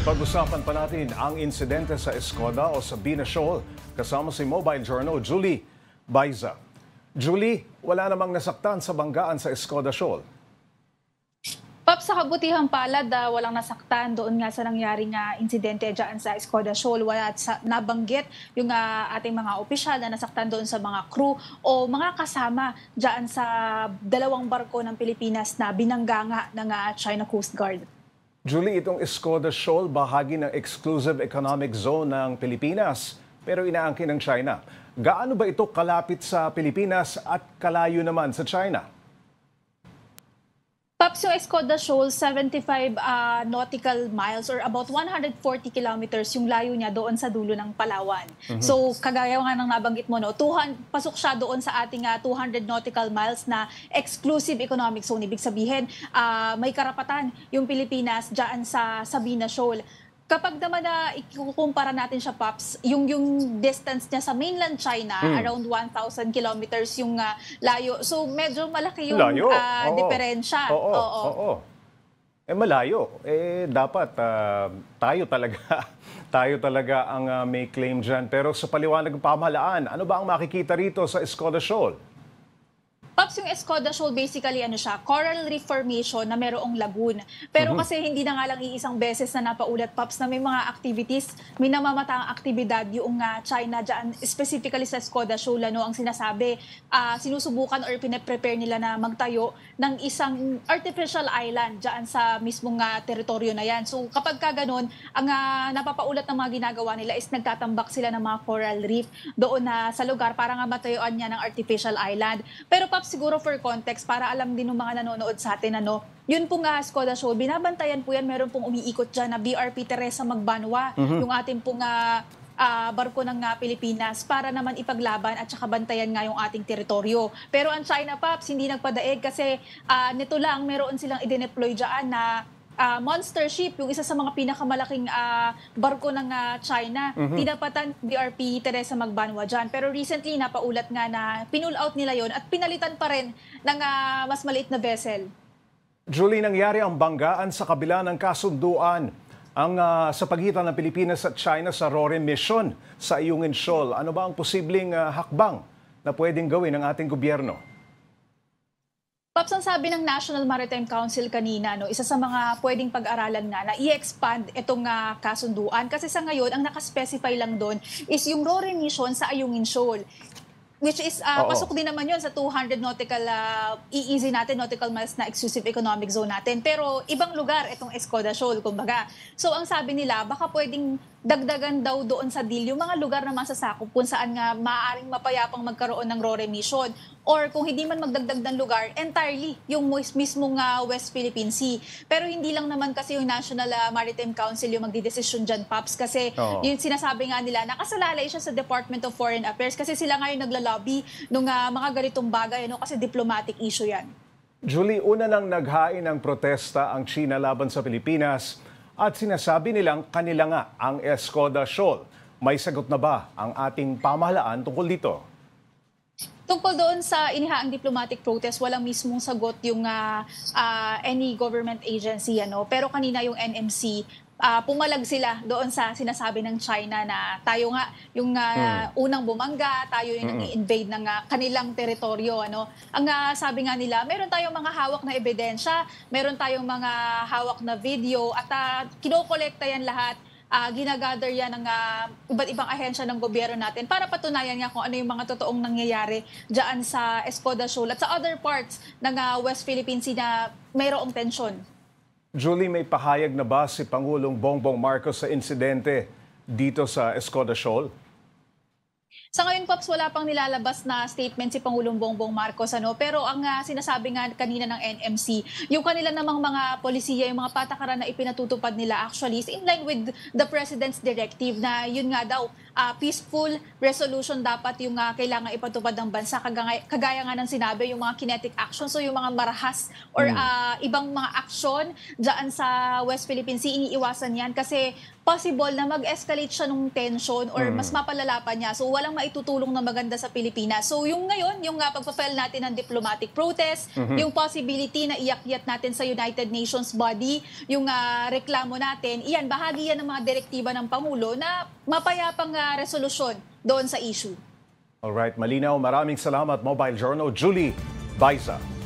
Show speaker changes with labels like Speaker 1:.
Speaker 1: Pag-usapan pa natin ang insidente sa Escoda o sa Bina Shoal kasama si Mobile Journal Julie Baiza. Julie, wala namang nasaktan sa banggaan sa Escoda Shoal.
Speaker 2: Pop, sa kabutihang palad, walang nasaktan doon nga sa nangyaring insidente dyan sa Escoda Shoal. Wala nabanggit yung ating mga opisyal na nasaktan doon sa mga crew o mga kasama dyan sa dalawang barko ng Pilipinas na binangga nga ng China Coast Guard.
Speaker 1: Julie, itong Escoda Shoal bahagi ng exclusive economic zone ng Pilipinas pero inaangkin ng China. Gaano ba ito kalapit sa Pilipinas at kalayo naman sa China?
Speaker 2: Pops, yung Escoda Shoal, 75 nautical miles or about 140 kilometers yung layo niya doon sa dulo ng Palawan. So, kagaya nga ng nabanggit mo, no, pasok siya doon sa ating 200 nautical miles na exclusive economic zone. Ibig sabihin, may karapatan yung Pilipinas dyan sa Bina Shoal. Kapag naman ikukumpara natin siya, Pops, yung distance niya sa mainland China, around 1,000 kilometers yung layo. So, medyo malaki yung diferensya.
Speaker 1: Oo. Malayo. Dapat tayo talaga ang may claim dyan. Pero sa paliwanag ng pamahalaan, ano ba ang makikita rito sa Escoda Shoal?
Speaker 2: Pops, yung Escoda Shoal, basically coral reef formation na merong lagoon. Pero kasi hindi na nga lang iisang beses na napaulat, Pops, na may mga activities, may namamatang aktibidad yung China dyan, specifically sa Escoda Shoal, ang sinasabi, sinusubukan or pinaprepare nila na magtayo ng isang artificial island dyan sa mismong teritoryo na yan. So kapag ganun, ang napapaulat ng mga ginagawa nila is nagtatambak sila ng mga coral reef doon sa lugar para nga matayuan niya ng artificial island. Pero Pops, siguro for context, para alam din ng mga nanonood sa atin, yun pong Escoda Shoal, binabantayan po yan, meron pong umiikot dyan na BRP Teresa Magbanwa, yung ating pong barko ng Pilipinas para naman ipaglaban at saka bantayan nga yung ating teritoryo. Pero ang China, Pops, hindi nagpadaig kasi nito lang meron silang i-deploy dyan na monster ship, yung isa sa mga pinakamalaking barko ng China, tinapatan BRP Teresa Magbanwa dyan. Pero recently, napaulat nga na pinull out nila yon at pinalitan pa rin ng mas maliit na vessel.
Speaker 1: Julie, nangyari ang banggaan sa kabila ng kasunduan sa pagitan ng Pilipinas at China sa RORE mission sa Ayungin Shoal. Ano ba ang posibleng hakbang na pwedeng gawin ng ating gobyerno?
Speaker 2: Pops, ang sabi ng National Maritime Council kanina, isa sa mga pwedeng pag-aralan nga na i-expand itong kasunduan. Kasi sa ngayon, ang nakaspecify lang doon is yung RORE mission sa Ayungin Shoal. Which is, pasok din naman yun sa 200 nautical, EEZ natin, nautical miles na exclusive economic zone natin. Pero ibang lugar itong Escoda Shoal, kumbaga. So ang sabi nila, baka pwedeng dagdagan daw doon sa deal yung mga lugar na masasakop kung saan nga maaaring mapayapang magkaroon ng RORE mission. Or kung hindi man magdagdag ng lugar, entirely yung mismong West Philippine Sea. Pero hindi lang naman kasi yung National Maritime Council yung magdidesisyon dyan, Pops. Kasi yung sinasabi nga nila, nakasalalay siya sa Department of Foreign Affairs kasi sila nga yung naglalobby ng mga ganitong bagay, kasi diplomatic issue yan.
Speaker 1: Julie, una nang naghain ng protesta ang China laban sa Pilipinas at sinasabi nilang kanila nga ang Escoda Shoal. May sagot na ba ang ating pamahalaan tungkol dito?
Speaker 2: Tungkol doon sa inihaang diplomatic protest, walang mismong sagot yung any government agency. Pero kanina yung NMC, pumalag sila doon sa sinasabi ng China na tayo nga yung unang bumangga, tayo yung nang-i-invade ng kanilang teritoryo. Ang sabi nga nila, meron tayong mga hawak na ebidensya, meron tayong mga hawak na video at kinokolekta yan lahat. Ginagather yan ng iba't ibang ahensya ng gobyerno natin para patunayan nga kung ano yung mga totoong nangyayari dyan sa Escoda Shoal at sa other parts ng West Philippine Sea na mayroong tensyon.
Speaker 1: Julie, may pahayag na ba si Pangulong Bongbong Marcos sa insidente dito sa Escoda Shoal?
Speaker 2: Sa ngayon, Pops, wala pang nilalabas na statement si Pangulong Bongbong Marcos. Pero ang sinasabi nga kanina ng NMC, yung kanila namang mga polisiya, yung mga patakaran na ipinatutupad nila actually is in line with the President's directive na yun nga daw, peaceful resolution dapat yung kailangan ipatupad ng bansa. Kagaya nga ng sinabi, yung mga kinetic actions, so yung mga marahas or ibang mga aksyon dyan sa West Philippine Sea, iniiwasan yan kasi possible na mag-escalate siya ng tension or mas mapalala pa niya. So walang maitutulong na maganda sa Pilipinas. So yung ngayon, yung pagpa-file natin ng diplomatic protest, yung possibility na iakyat natin sa United Nations body, yung reklamo natin, iyan, bahagi yan ng mga direktiba ng Pangulo na mapayapang resolusyon doon sa issue.
Speaker 1: Alright, malinaw. Maraming salamat, Mobile Journal. Julie Baiza.